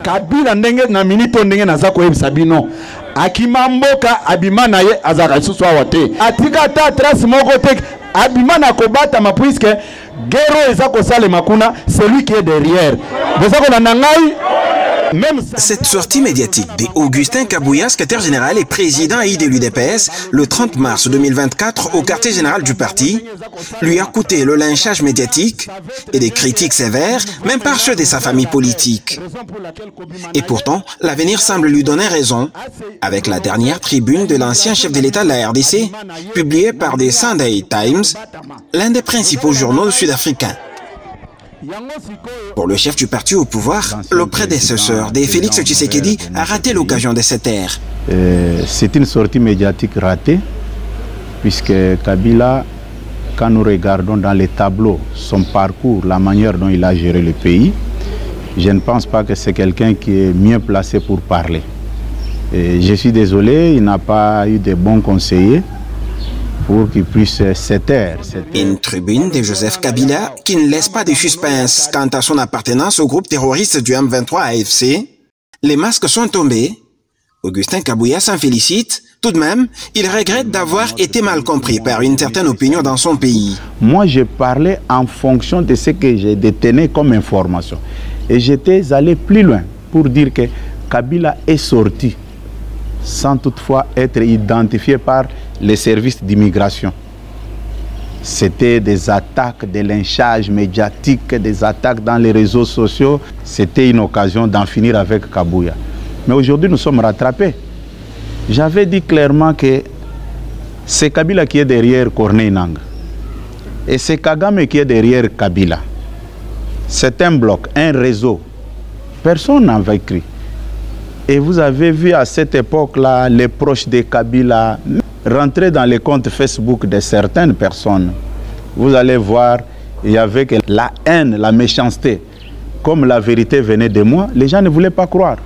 Kabila ndenge na minito ndenge na zako yebisa bino. Akima mboka abima na ye azaka susu awate. Atika ta trace moko te abima na kobata ma puisque guerre ezako sale makuna celui qui est derrière. Bezako na nangai. Cette sortie médiatique d'Augustin Kabouya, secrétaire général et président de l'UDPS, le 30 mars 2024 au quartier général du parti, lui a coûté le lynchage médiatique et des critiques sévères, même par ceux de sa famille politique. Et pourtant, l'avenir semble lui donner raison, avec la dernière tribune de l'ancien chef de l'État de la RDC, publiée par The Sunday Times, l'un des principaux journaux sud-africains. Pour le chef du parti au pouvoir, le prédécesseur de Félix Tshisekedi a raté l'occasion de cette ère. C'est une sortie médiatique ratée, puisque Kabila, quand nous regardons dans les tableaux son parcours, la manière dont il a géré le pays, je ne pense pas que c'est quelqu'un qui est mieux placé pour parler. Et je suis désolé, il n'a pas eu de bons conseillers pour qu'il puisse se taire. Une tribune de Joseph Kabila qui ne laisse pas de suspense quant à son appartenance au groupe terroriste du M23 AFC. Les masques sont tombés. Augustin Kabouya s'en félicite. Tout de même, il regrette d'avoir été mal compris par une certaine opinion dans son pays. Moi, je parlais en fonction de ce que j'ai détenu comme information. Et j'étais allé plus loin pour dire que Kabila est sorti sans toutefois être identifié par les services d'immigration. C'était des attaques, des lynchages médiatiques, des attaques dans les réseaux sociaux. C'était une occasion d'en finir avec Kabouya. Mais aujourd'hui, nous sommes rattrapés. J'avais dit clairement que c'est Kabila qui est derrière Corneille Nangaa. Et c'est Kagame qui est derrière Kabila. C'est un bloc, un réseau. Personne n'en va écrire. Et vous avez vu à cette époque-là, les proches de Kabila rentrer dans les comptes Facebook de certaines personnes. Vous allez voir, il y avait la haine, la méchanceté. Comme la vérité venait de moi, les gens ne voulaient pas croire.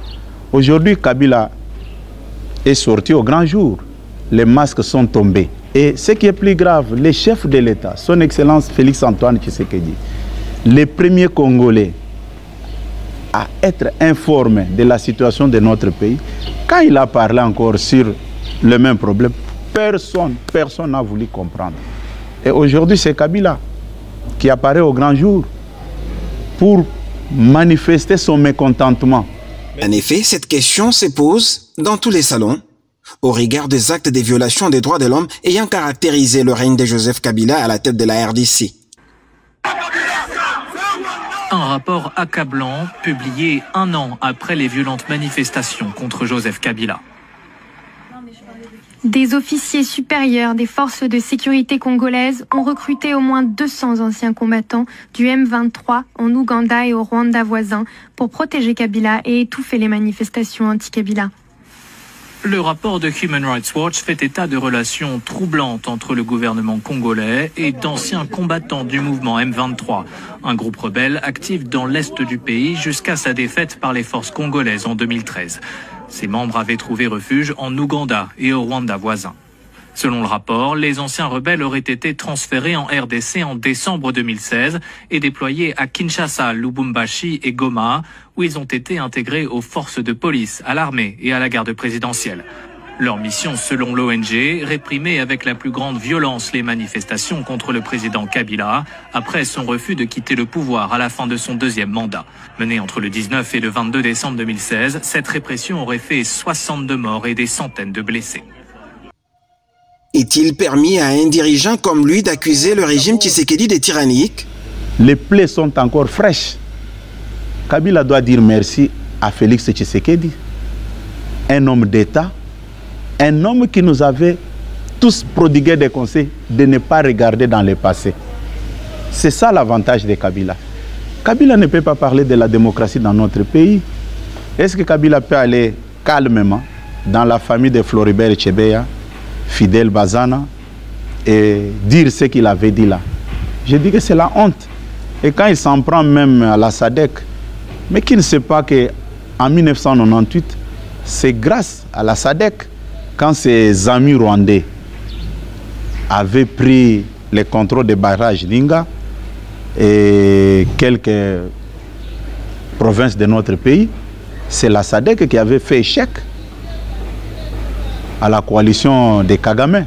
Aujourd'hui, Kabila est sorti au grand jour. Les masques sont tombés. Et ce qui est plus grave, les chefs de l'État, son Excellence Félix-Antoine Tshisekedi, les premiers Congolais à être informés de la situation de notre pays, quand il a parlé encore sur le même problème, personne n'a voulu comprendre. Et aujourd'hui, c'est Kabila qui apparaît au grand jour pour manifester son mécontentement. En effet, cette question se pose dans tous les salons, au regard des actes de violation des droits de l'homme ayant caractérisé le règne de Joseph Kabila à la tête de la RDC. Un rapport accablant, publié un an après les violentes manifestations contre Joseph Kabila. Des officiers supérieurs des forces de sécurité congolaises ont recruté au moins 200 anciens combattants du M23 en Ouganda et au Rwanda voisin pour protéger Kabila et étouffer les manifestations anti-Kabila. Le rapport de Human Rights Watch fait état de relations troublantes entre le gouvernement congolais et d'anciens combattants du mouvement M23, un groupe rebelle actif dans l'est du pays jusqu'à sa défaite par les forces congolaises en 2013. Ses membres avaient trouvé refuge en Ouganda et au Rwanda voisin. Selon le rapport, les anciens rebelles auraient été transférés en RDC en décembre 2016 et déployés à Kinshasa, Lubumbashi et Goma, où ils ont été intégrés aux forces de police, à l'armée et à la garde présidentielle. Leur mission, selon l'ONG, réprimer avec la plus grande violence les manifestations contre le président Kabila après son refus de quitter le pouvoir à la fin de son deuxième mandat. Menée entre le 19 et le 22 décembre 2016, cette répression aurait fait 62 morts et des centaines de blessés. Est-il permis à un dirigeant comme lui d'accuser le régime Tshisekedi de tyrannique? Les plaies sont encore fraîches. Kabila doit dire merci à Félix Tshisekedi, un homme d'État, un homme qui nous avait tous prodigué des conseils de ne pas regarder dans le passé. C'est ça l'avantage de Kabila. Kabila ne peut pas parler de la démocratie dans notre pays. Est-ce que Kabila peut aller calmement dans la famille de Floribert Chebeya, Fidel Bazana, et dire ce qu'il avait dit là? Je dis que c'est la honte. Et quand il s'en prend même à la SADC, mais qui ne sait pas qu'en 1998, c'est grâce à la SADC, quand ses amis rwandais avaient pris le contrôle des barrages Linga et quelques provinces de notre pays, c'est la SADC qui avait fait échec à la coalition des Kagame,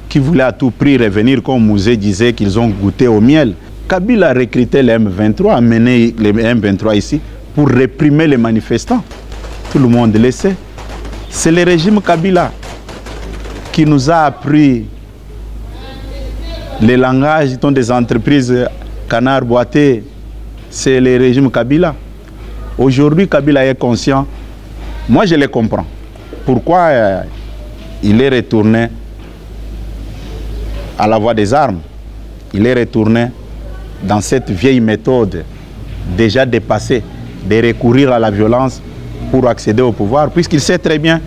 qui voulait à tout prix revenir, comme Mouzé disait, qu'ils ont goûté au miel. Kabila a recruté les M23, a mené les M23 ici pour réprimer les manifestants. Tout le monde le sait. C'est le régime Kabila qui nous a appris les langages des entreprises canard boité. C'est le régime Kabila. Aujourd'hui, Kabila est conscient. Moi, je le comprends. Pourquoi il est retourné à la voie des armes? Il est retourné dans cette vieille méthode déjà dépassée de recourir à la violence pour accéder au pouvoir, puisqu'il sait très bien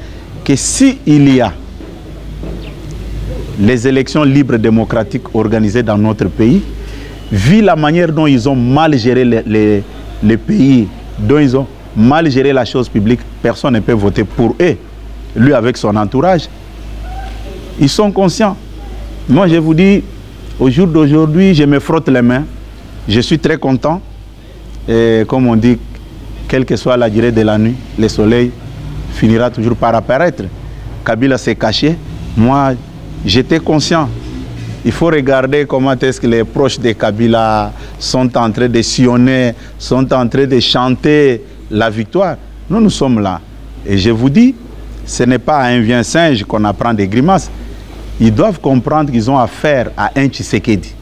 que s'il y a les élections libres et démocratiques organisées dans notre pays, vu la manière dont ils ont mal géré les pays, dont ils ont mal géré la chose publique, personne ne peut voter pour eux. Lui avec son entourage, ils sont conscients. Moi je vous dis, au jour d'aujourd'hui, je me frotte les mains. Je suis très content. Et comme on dit, quelle que soit la durée de la nuit, le soleil finira toujours par apparaître. Kabila s'est caché. Moi, j'étais conscient. Il faut regarder comment est-ce que les proches de Kabila sont en train de sillonner, sont en train de chanter la victoire. Nous sommes là. Et je vous dis, ce n'est pas à un vieux singe qu'on apprend des grimaces. Ils doivent comprendre qu'ils ont affaire à un Tshisekedi.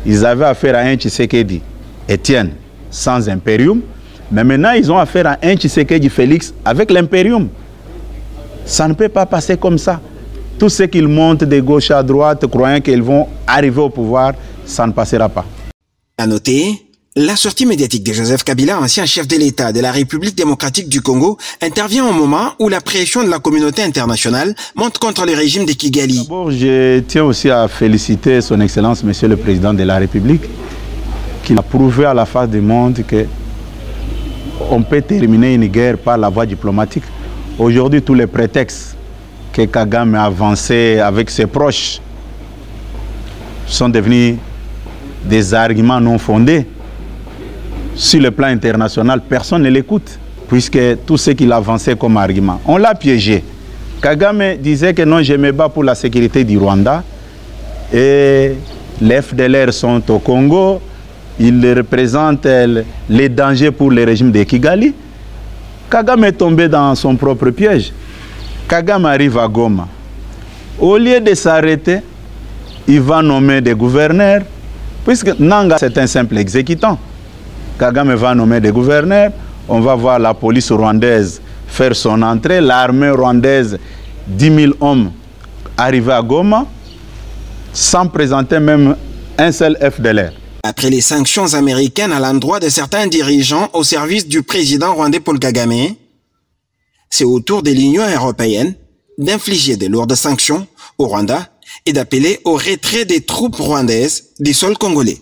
Ils avaient affaire à un Tshisekedi, Étienne, sans impérium. Mais maintenant, ils ont affaire à un Tshisekedi Félix avec l'impérium. Ça ne peut pas passer comme ça. Tout ce qu'ils montent de gauche à droite, croyant qu'ils vont arriver au pouvoir, ça ne passera pas. À noter, la sortie médiatique de Joseph Kabila, ancien chef de l'État de la République démocratique du Congo, intervient au moment où la pression de la communauté internationale monte contre le régime de Kigali. D'abord, je tiens aussi à féliciter son Excellence, Monsieur le Président de la République, qui a prouvé à la face du monde qu'on peut terminer une guerre par la voie diplomatique. Aujourd'hui, tous les prétextes que Kagame a avancés avec ses proches sont devenus des arguments non fondés. Sur le plan international, personne ne l'écoute, puisque tout ce qu'il avançait comme argument, on l'a piégé. Kagame disait que non, je me bats pour la sécurité du Rwanda, et les FDLR sont au Congo, ils représentent les dangers pour le régime de Kigali. Kagame est tombé dans son propre piège. Kagame arrive à Goma. Au lieu de s'arrêter, il va nommer des gouverneurs, puisque Nanga c'est un simple exécutant. Kagame va nommer des gouverneurs, on va voir la police rwandaise faire son entrée, l'armée rwandaise, 10 000 hommes arriver à Goma, sans présenter même un seul FDLR. Après les sanctions américaines à l'endroit de certains dirigeants au service du président rwandais Paul Kagame, c'est au tour de l'Union européenne d'infliger de lourdes sanctions au Rwanda et d'appeler au retrait des troupes rwandaises du sol congolais.